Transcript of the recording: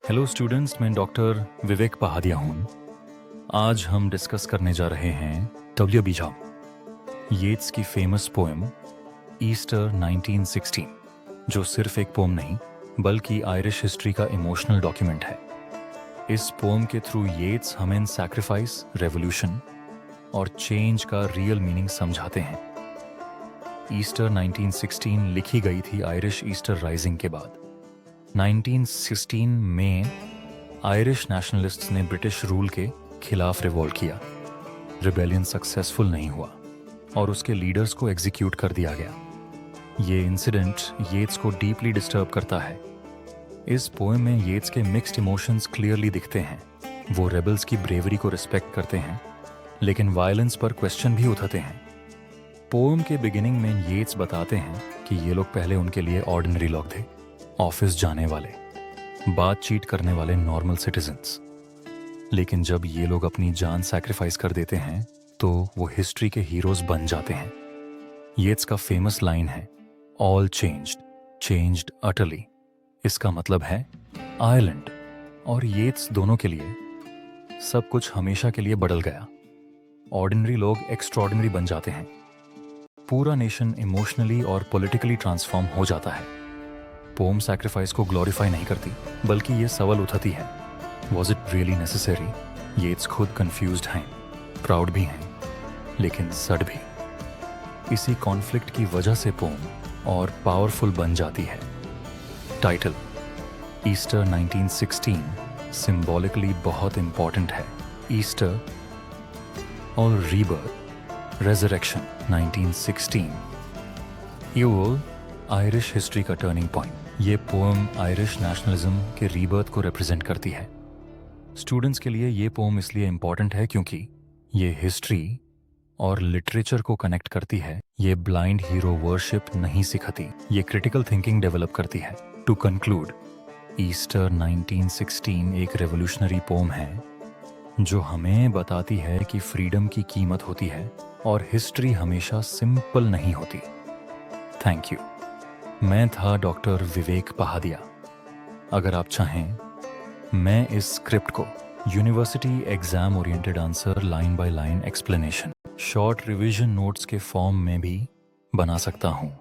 Hello students, मैं doctor विवेक पहादिया हूँ। आज हम डिस्कस करने जा रहे हैं डब्ल्यू बी येट्स की फेमस पोएम ईस्टर 1916, जो सिर्फ एक पोम नहीं बल्कि आयरिश हिस्ट्री का इमोशनल डॉक्यूमेंट है। इस पोम के थ्रू येट्स हमें सैक्रिफाइस, रेवोल्यूशन और चेंज का रियल मीनिंग समझाते हैं। ईस्टर 1916 लिखी गई थी आयरिश ईस्टर राइजिंग के बाद। 1916 में आयरिश नेशनलिस्ट्स ने ब्रिटिश रूल के खिलाफ रिवोल्ट किया। रिबेलियन सक्सेसफुल नहीं हुआ और उसके लीडर्स को एग्जीक्यूट कर दिया गया। ये इंसिडेंट येट्स को डीपली डिस्टर्ब करता है। इस पोएम में येट्स के मिक्स्ड इमोशंस क्लियरली दिखते हैं। वो रेबल्स की ब्रेवरी को रिस्पेक्ट करते हैं, लेकिन वायलेंस पर क्वेश्चन भी उठाते हैं। पोएम के बिगिनिंग में येट्स बताते हैं कि ये लोग पहले उनके लिए ऑर्डिनरी लोग थे, ऑफिस जाने वाले, बातचीत करने वाले नॉर्मल सिटीजन्स। लेकिन जब ये लोग अपनी जान सैक्रिफाइस कर देते हैं तो वो हिस्ट्री के हीरोज बन जाते हैं। येट्स का फेमस लाइन है, ऑल चेंज्ड अटरली। इसका मतलब है आयरलैंड और येट्स दोनों के लिए सब कुछ हमेशा के लिए बदल गया। ऑर्डिनरी लोग एक्स्ट्रॉर्डिनरी बन जाते हैं। पूरा नेशन इमोशनली और पॉलिटिकली ट्रांसफॉर्म हो जाता है। पोम सैक्रिफाइस को ग्लोरीफाई नहीं करती, बल्कि ये सवाल उठाती है, was it really necessary? Yeats खुद कंफ्यूज्ड हैं, प्राउड भी हैं, लेकिन सड भी। इसी कॉन्फ्लिक्ट की वजह से पोम और पावरफुल बन जाती है। टाइटल ईस्टर 1916 सिंबॉलिकली बहुत इंपॉर्टेंट है। ईस्टर और rebirth, resurrection 1916, you'll Irish history का टर्निंग पॉइंट। ये पोएम आयरिश नेशनलिज्म के रीबर्थ को रिप्रेजेंट करती है। स्टूडेंट्स के लिए ये पोएम इसलिए इंपॉर्टेंट है क्योंकि ये हिस्ट्री और लिटरेचर को कनेक्ट करती है। ये ब्लाइंड हीरो वर्शिप नहीं सिखाती, ये क्रिटिकल थिंकिंग डेवलप करती है। टू कंक्लूड, ईस्टर 1916 एक रेवोल्यूशनरी पोएम है जो हमें बताती है कि फ्रीडम की कीमत होती है और हिस्ट्री हमेशा सिंपल नहीं होती। Thank you. मैं था डॉक्टर विवेक पहादिया। अगर आप चाहें, मैं इस स्क्रिप्ट को university exam oriented answer line by line explanation, short revision notes के फॉर्म में भी बना सकता हूँ।